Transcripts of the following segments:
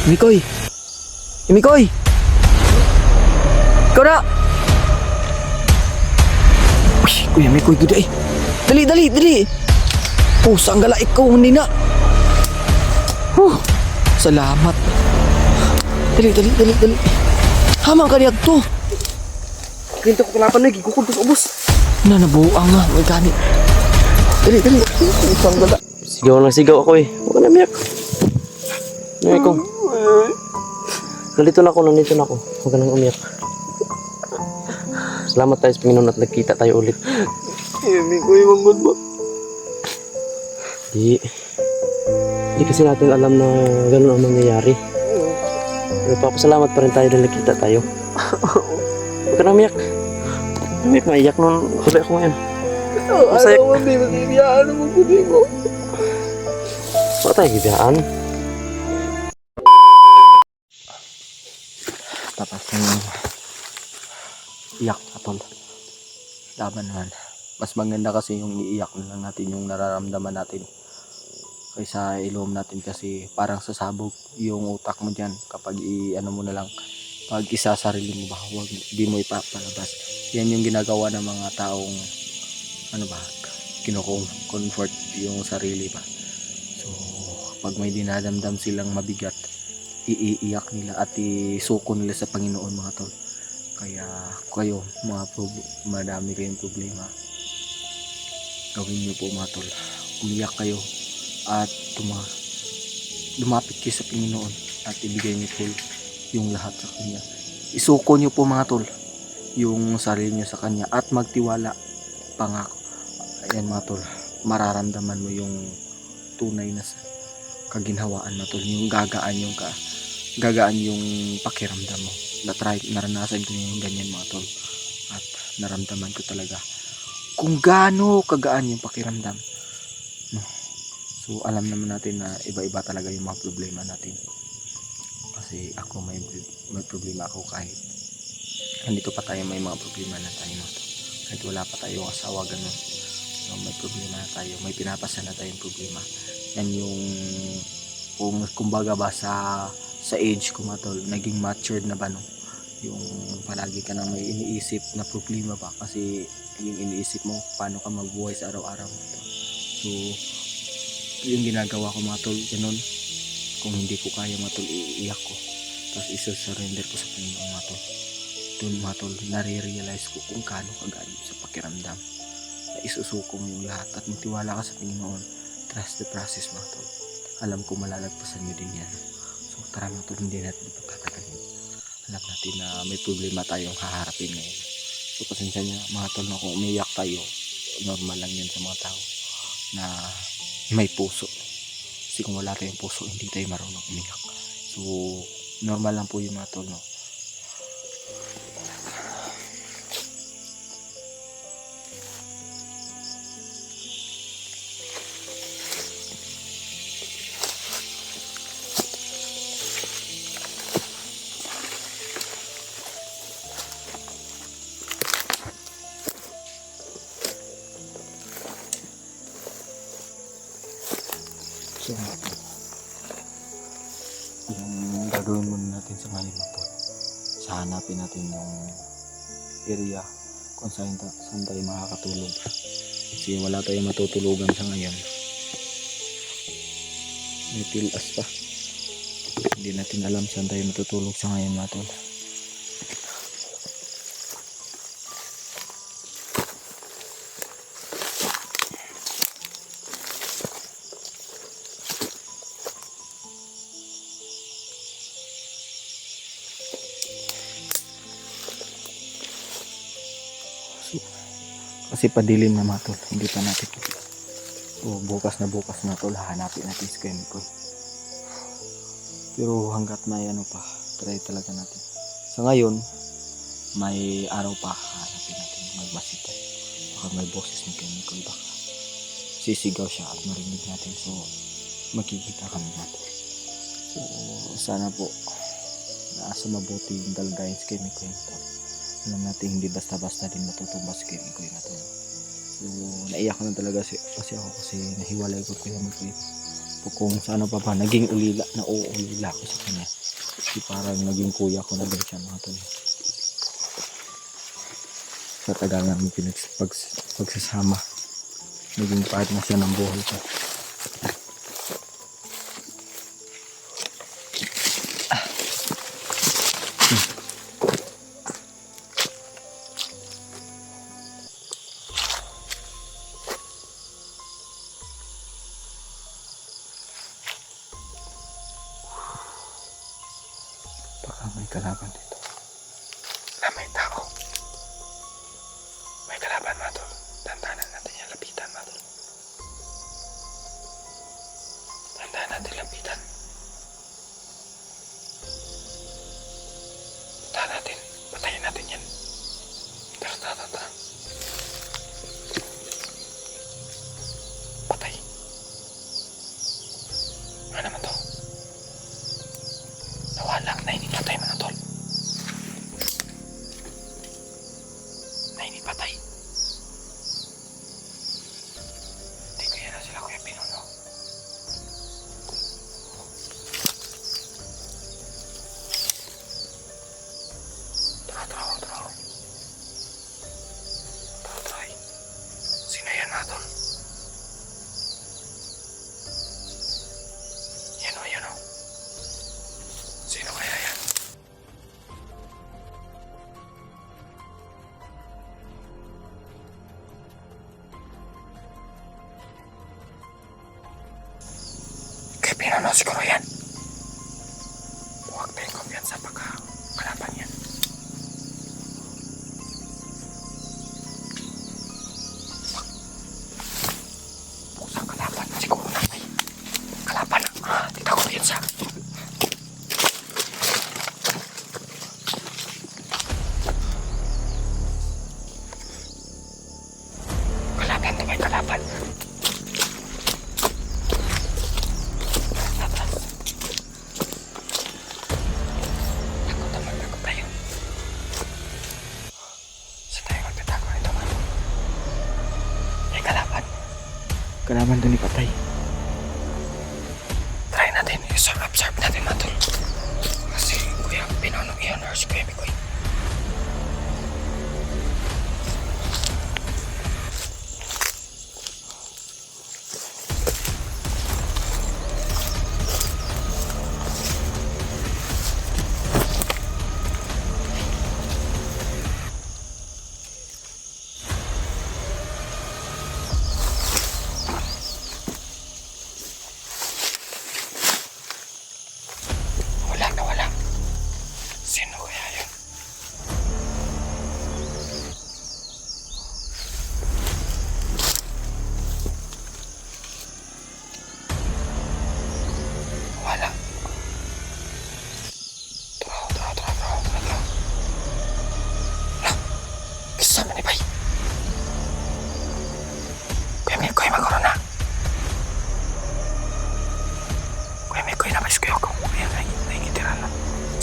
Mikoy! Mikoy! Ikaw na! Uy, Kuya Mikoy, gud ay. Dali, dali, dali! Pusang gala, ikaw, hindi na. Salamat. Dali, dali, dali, dali. Hamang ka niya to. Kinto ko kalapan lagi, gukod ko sa ubos. Nabuang nga, may ganit. Dali, dali. Pusang gala. Sigaw lang sigaw ako eh. Huwag ka na miyak. Ano ikong? Nandito na ako. Huwag ka nang umiyak. Salamat tayo sa Panginoon at nagkita tayo ulit. Hindi ko yung good mo. Di kasi natin alam na gano'n ang mangyayari. Pero papasalamat pa rin tayo dahil nagkita tayo. Huwag ka nang umiyak. Umiyak, maiyak nun. Huli ako ngayon. Masaya. Ano mo, di ba siniyaan mo kundi mo? Wala tayo gibiyaan. Tapos yung iyak atol. Laban naman. Mas maganda kasi yung iiyak na lang natin yung nararamdaman natin. Kaysa ilom natin kasi parang sasabog yung utak mo dyan kapag ano mo na lang. Pag isasarili mo ba, huwag di mo ipapalabas. Yan yung ginagawa ng mga taong ano ba, kino-comfort yung sarili ba. So, pag may dinadamdam silang mabigat, iiyak nila at isuko nila sa Panginoon mga tol. Kaya kayo, madami kayong problema. Gawin niyo po mga tol. Umiyak kayo at lumapit kayo sa Panginoon at ibigay niyo po yung lahat sa Kanya. Isuko niyo po mga tol yung sarili niyo sa Kanya at magtiwala. Pangako. Ayan mga tol, mararamdaman mo yung tunay na kaginhawaan na tol, yung gagaan yung pakiramdam mo. Naranasan ko yung ganyan mga tol at naramdaman ko talaga kung gaano kagaan yung pakiramdam, no? So alam naman natin na iba-iba talaga yung mga problema natin kasi ako may problema ako kahit nandito pa tayo may mga problema na tayo mga tol. Kahit wala pa tayong asawa ganun, so, may problema na tayo, may pinapasa na tayong problema. Yan yung kumbaga ba sa age ko mga tol, naging matured na ba no? Yung palagi ka nang may iniisip na problema ba kasi yung iniisip mo paano ka magbuhay sa araw-araw. So yung ginagawa ko mga tol, ganun. Kung hindi ko kaya mga tol, iiyak ko tapos isa-surrender ko sa Panginoon mga tol. Doon mga tol, nare-realize ko kung gaano kagaan sa pakiramdam na isusuko mo yung lahat at magtiwala ka sa Panginoon. Trust the process mga tol. Alam ko malalagpasan nyo din yan. So tara mga tol, hindi natin ipagtatagalin. Alam natin na may problema tayong haharapin ngayon. So pasensya nyo mga tol na kung umiyak tayo, normal lang yan sa mga tao na may puso. Kasi kung wala tayong puso, hindi tayo marunong umiyak. So normal lang po yung mga tol, no? So, yung gagawin muna natin sa ngayon na to, sa hanapin natin yung area kung saan tayo makakatulog kasi wala tayong matutulugan sa ngayon. May tilas pa, hindi natin alam saan tayo matutulog sa ngayon mga tol. Kasi padilim na mga tol, hindi pa natin. So bukas na tol, hahanapin natin si Mikoy. Pero hanggat may ano pa, try talaga natin. Sa ngayon, may araw pa, hahanapin natin, magmasita. Baka may boses ni Mikoy, baka sisigaw siya at marinig natin. So makikita kami natin. So sana po, nasa mabuti yung dalagayin si Mikoy na tol. Alam natin hindi basta-basta din matutumbas kay Mikoy na to. So naiyak ko na talaga kasi ako kasi nahiwalay ko kay Mikoy. kung sa ano pa ba, naging ulila, na ulila ko sa kanya. Kasi parang naging kuya ko na din siya mga tol. Sa tagal namin pagsasama, naging part na siya ng buhay ko. Baka may kalaban dito. May tao. May kalaban mga tol. Tantanan natin yung lapitan mga tol. Tantanan natin lapitan. Punta natin. Patayin natin yan. Tara. Patay. Ano naman to? Nawala na inipatay mga tol. Na inipatay. Hindi kaya na sila Kuya Pinuno. Tara. Sino yan mga tol? Yan o. Sino kaya yan? Kaya Pinuno siguro yan. Huwag tayong kumpiyansa pagka kalaban yan. Pusang kalaban. Siguro na may kalaban. Di tayo kumpiyansa. Kalaban na may kalaban. Takot tayo. Saan tayo magtatago nito mga tol? May kalaban. Kalaban doon ipatay. Try natin. Observe natin mga tol. Kasi Kuya Pinuno iyon or si Kuya Mikoy. Wala. Sino kaya yun? Wala. Tara. Kisa man ibay. Kuya magkorona. Kuya Mikoy na mas kuya ko. Ayan, nangingitiran na.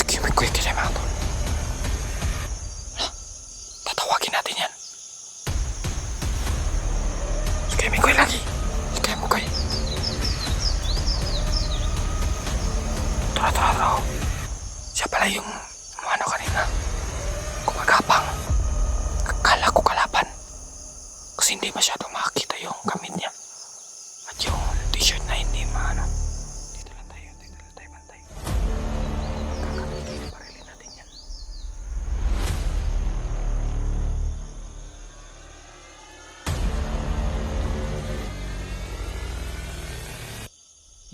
Sige, Mikoy kaya mga tol. Tatawagin natin yan. Sige, Mikoy lagi. Sige, Mikoy. Tara. Siya pala yung ano kanina. Kumagapang. Akala ko kalaban. Kasi hindi masyadong makakita yung gamit niya. At yung t-shirt na hindi maano. Dito lang tayo bantay. Kakapigil yung barilin natin yan.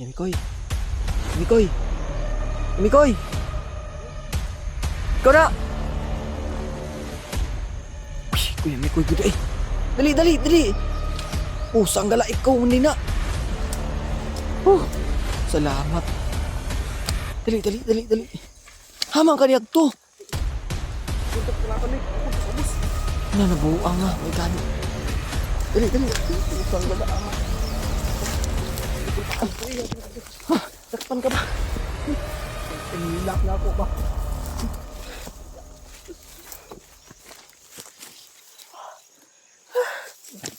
Yan, Mikoy! Ikaw na! Uy, Kuya Mikoy, good eh! Dali! Sanggala, ikaw nina! Salamat! Dali! Hamang ka niyag to! Nabuang nga, may gani. Dali! Sanggala, ama! Takpan ka ba? Nilak na ako ba?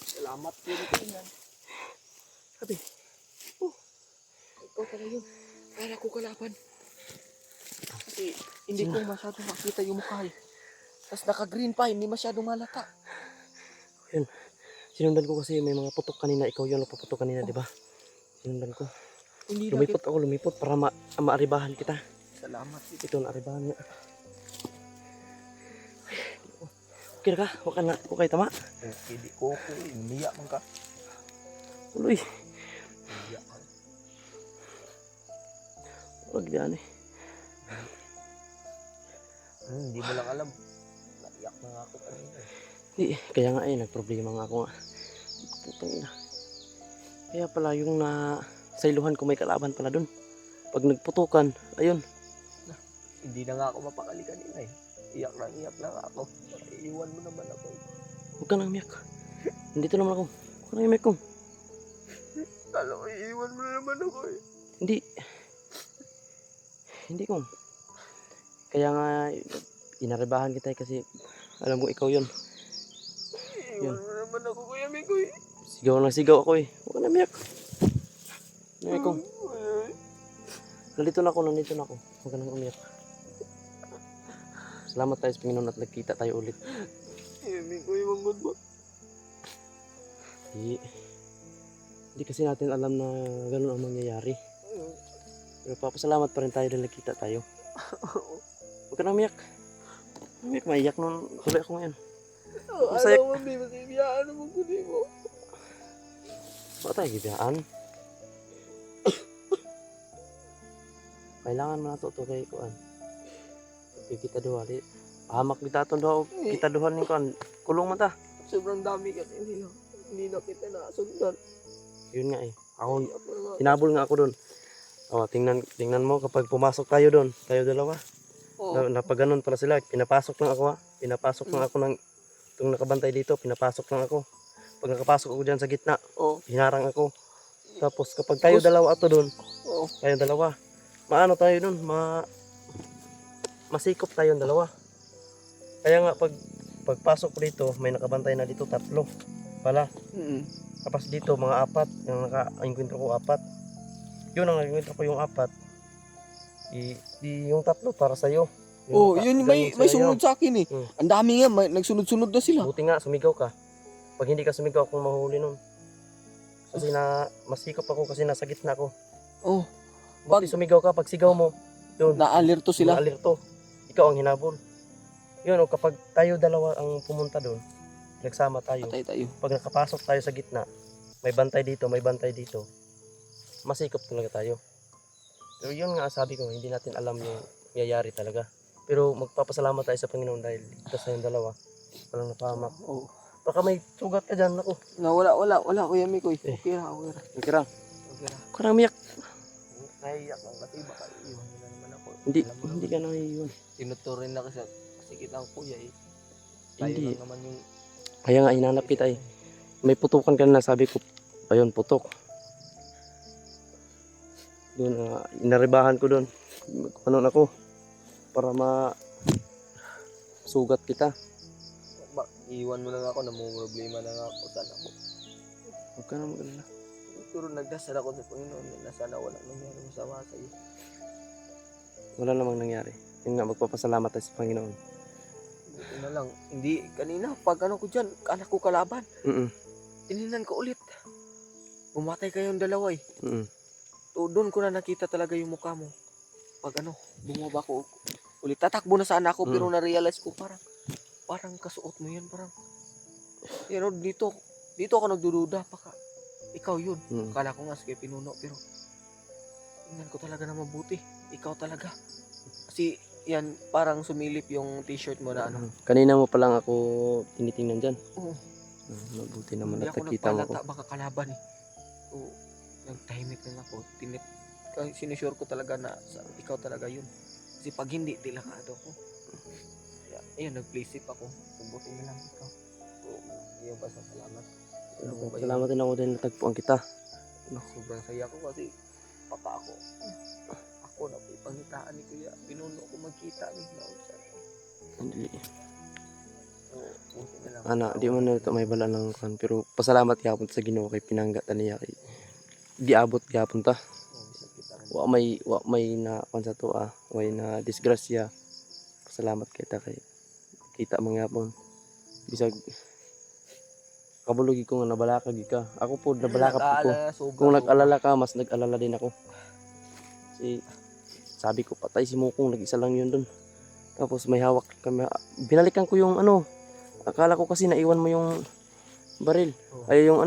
Salamat po rin yan. Sabi, kala ko kalaban. Kasi hindi ko masyadong makita yung mukha eh. Tapos naka-green pa, hindi masyadong malata. Yun. Sinundan ko kasi may mga putok kanina. Ikaw yun napaputok kanina, di ba? Sinundan ko. Hindi Lumipot ako, lumipot para maaribahan kita. Salamat. Ito na aribahan nga. Okay na ka? Huwag ka na. Huwag kayo tama. Hindi ko okay. Umiyak man ka. Uloy. Umiyak ka. Huwag diyan eh. Hindi mo lang alam. Naiyak na nga ako kanina. Hindi. Kaya nga eh, nagproblema nga ako nga. Putang ina. Kaya pala yung sa iluhan ko may kalaban pala dun. Pag nagputukan, ayun. Hindi na nga ako mapakali kanina eh. Iyak lang ako. Iiwan mo naman ako eh. Huwag ka nang umiyak. Nandito naman ako. Huwag ka nang umiyak kong. Kala ko iiwan mo naman ako eh. Hindi. Hindi kong. Kaya nga, inaribahan kita kasi alam mo ikaw yun. Iiwan mo naman ako Kuya Mikoy. Sigaw na sigaw ako eh. Huwag ka nang umiyak. Umiyak kong. Nandito na ako. Huwag ka nang umiyak. Salamat tayo sa Panginoon at nagkita tayo ulit. Kuya Mikoy, mangod ba? Hindi kasi natin alam na ganun ang mangyayari. Pero papasalamat pa rin tayo dahil nagkita tayo. Huwag ka na umiyak. Umiyak, maiyak nun. Tuloy ako ngayon. Masaya. Alam mo, may masibiyaan mo kunin mo. Baka tayo gibiyaan. Kailangan mo na ito kay kuan. Kita duhali. Hamak kita itong duha. Kita duha ni kuan. Kulong man ta. Sobrang dami kasi hindi na kita nasundan. Yun nga eh. Ako, hinabol nga ako doon. Oh, tingnan mo kapag pumasok tayo doon, tayo dalawa. Oo. Napaganon pala sila. Pinapasok lang ako ha. Pinapasok lang ako ng itong nakabantay dito. Pinapasok lang ako. Pag nakapasok ako dyan sa gitna, hinarang ako. Tapos kapag tayo dalawa ato doon, tayo dalawa. Maano tayo doon? Masikop tayong dalawa. Kaya nga pagpasok ko dito, may nakabantay na dito 3 pala. Tapos dito mga 4, yung naka-encuentro ko 4. Yun ang nag-encuentro ko yung 4. Yung 3 para sa iyo. Yun may sumunod sa akin eh. Ang dami nga, nagsunod-sunod na sila. Buti nga sumigaw ka. Pag hindi ka sumigaw ako mahuli nun. Kasi masikop ako kasi nasa gitna ko. Buti sumigaw ka, pag sigaw mo, yun. Na-alerto sila. Na-alerto. Ikaw ang hinabol. Yun, kapag tayo dalawa ang pumunta doon, nagsama tayo. Patay tayo. Pag nakapasok tayo sa gitna, may bantay dito, masikop talaga tayo. Pero yun nga sabi ko, hindi natin alam yung yayari talaga. Pero magpapasalamat tayo sa Panginoon dahil ligtas na yung dalawa. Walang napahamak. Baka may sugat ka dyan, ako. Wala Kuya Mikoy. Okay ra. Okay lang. Huwag ka nang umiyak. Naiyak lang kasi baka iiwan nila naman ako. Hindi ka nang iiwan. Tinuturin na kasi kita ang kuya eh. Tayo Hindi. lang naman yung Kaya nga hinanap kita eh. May putukan ka na, sabi ko, ayun, putok. Doon, inaribahan ko doon. Ano ako, para sugat kita. iwan mo lang ako, namumroblema lang ako. Sana ako. Huwag ka na mag-alala. Pero nagdasal ako sa Panginoon na sana walang nangyari masama sa iyo. Wala namang nangyari. Yun nga, magpapasalamat tayo sa Panginoon. Buti na lang. Hindi, kanina, pag ano ko dyan, anak ko kalaban. Tininan ko ulit. Bumatay kayong dalawa eh. Doon ko na nakita talaga yung mukha mo. Pag bumaba ko ulit. Tatakbo na sana ako pero na-realize ko parang kasuot mo yan. Pero dito ako nagdududa. Ikaw yun. Akala ko nga sige pinuno pero tingnan ko talaga na mabuti. Ikaw talaga. Kasi yan, parang sumilip yung t-shirt mo na Kanina mo pa lang ako tinitingnan dyan. Oo. Mabuti naman Hindi at ako nakita mo ko. nagpalata, baka kalaban eh. So, nagtahimik lang ako. Sinusure ko talaga na ikaw talaga yun. Kasi pag hindi, dilakado ko. Kaya, ayun, nag-play safe ako. Buti na lang ikaw. So, yung basta salamat. Salamat din ako dahil natagpuan kita. Sobrang saya ko kasi papa ako. Ako na po ipangitaan ni Kuya. Pinuno ko magkita ni Nausap. Hindi. So, buti na lang. Ana, di man na ito may bala ng kan. Pero pasalamat yapon sa Ginoo kay pinanggatan niya kay di abot yapon ta. wa may na kung sa to way na disgrasya. Salamat kita kay kita mangyapon. Bisag kabulugi ko nga nabalaka gi ka. Ako po nabalaka po ko. Kung nag-alala ka, mas nag-alala din ako. Kasi sabi ko patay si Mukong, nag-isa lang yun dun. Tapos may hawak kami. Binalikan ko yung akala ko kasi naiwan mo yung baril. Ay yung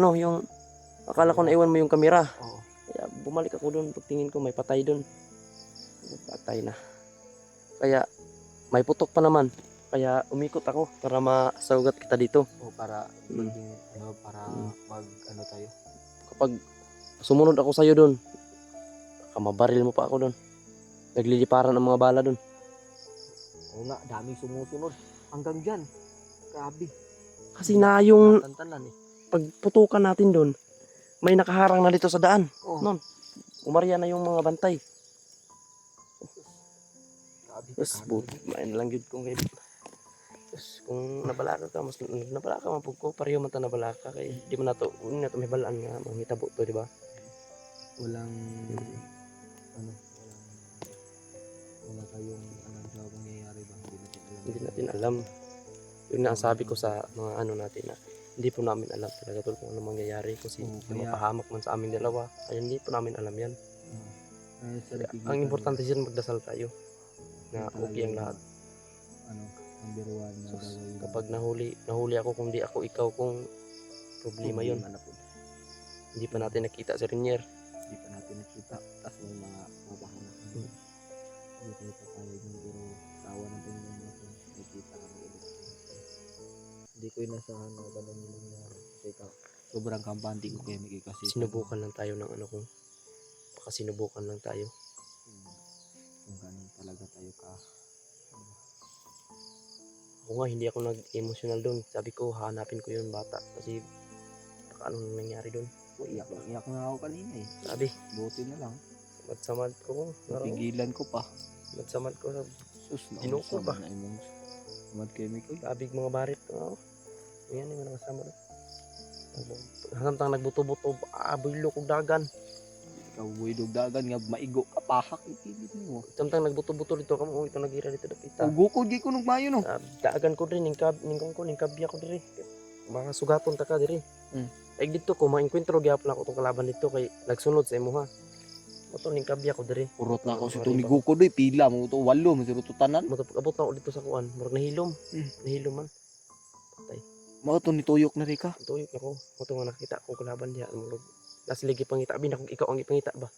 akala ko naiwan mo yung kamera. Oo. Kaya bumalik ako dun, pagtingin ko may patay dun. Patay na. Kaya may putok pa naman. Kaya umikot ako para masaugat kita dito. O para maging para mag tayo. Kapag sumunod ako sa'yo dun, baka mabaril mo pa ako dun. Nagliliparan ang mga bala dun. Oo nga, daming sumusunod. Hanggang dyan. Grabe. Kasi na yung Tantanan eh. pagputukan natin dun, may nakaharang na dito sa daan. Oo. Nun, umarya na yung mga bantay. Grabe. Tapos, main lang yun kung kayo. Tapos, kung nabalaka ka, mas nabalaka man ko, pareho man ta nabalaka. Kaya di mo na to may balaan nga, manghitabo to, di ba? Walang wala tayong sa mangyayari ba? Hindi natin alam. Yun nga ang sabi ko sa mga natin na hindi po namin alam talaga tol kung ano mangyayari kasi mapahamak man sa aming dalawa. Ay hindi po namin alam yan. Ang importante dyan magdasal tayo na okay ang lahat. Ang biruan na gagawin. Kapag nahuli ako kung di ako ikaw kung problema yun. Hindi pa natin nakita si Renier. Hindi pa natin nakita. Tapos may mga mabahamak. Hindi tayo papayag ng pero tawa ng tingin natin. Nakita kami ulit. Hindi ko inasahan na ganun yung nangyari. Kasi sobrang kampante ko kay Miki kasi Sinubukan lang tayo ng ko. Baka sinubukan lang tayo. Kung ganun talaga tayo ka. Ako nga hindi ako nag-emotional doon. Sabi ko hanapin ko yung bata kasi baka anong nangyari doon. Iyak na ako kanina eh. Sabi, Buti na lang. matsamad ko. Napigilan ko pa. Matsamad ko sa Sus, Ginuko ba? Mad chemical. labig mga barit. Ayan yung nakasama doon. Samtang nagbuto-buto, builo kong dagan. Ikaw boy dugdagan nga maigo ka pahak ipilit mo. Samtang nagbuto-buto dito kamo, ito nagira dito dapita. Ugo ko gi ko nung mayo no. Dagan ko rin, ningkabya ko diri. Mga sugaton ta ka diri. Ay dito ko, ma-enkwentro gyapon ako itong kalaban dito kay nagsunod sa imo ha. Moto ningkabya ko diri. Urot na ako si Tony Guko doy pila mo to 8 mo to tanan. Moto abot na ako dito sa kuan, murag nahilom. Nahilom man. Patay. Mao to ni tuyok na rin ka. Tuyok ako. Moto nga nakita ko kalaban diha murag nasligi pangita abi na kung ikaw ang ipangita ba.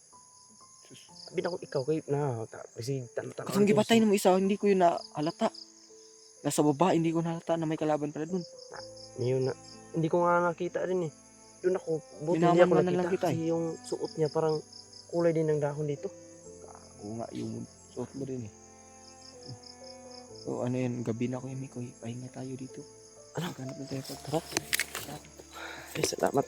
Abi na kung ikaw kay na kasi tan. Kasang gipatay mo isa hindi ko yun na halata. Nasa baba hindi ko nalata na may kalaban pala dun. Yun na. Hindi ko nga nakita rin eh. Doon ako, buti Binaman hindi ako man na lang nakita kita, kasi yung suot niya parang kulay din ng dahon dito. Oo nga yung suot mo rin eh. So ano yun, gabi na ko yung Mikoy. Pahinga tayo dito. Ano? Ganap na tayo. Tara. Ay, salamat.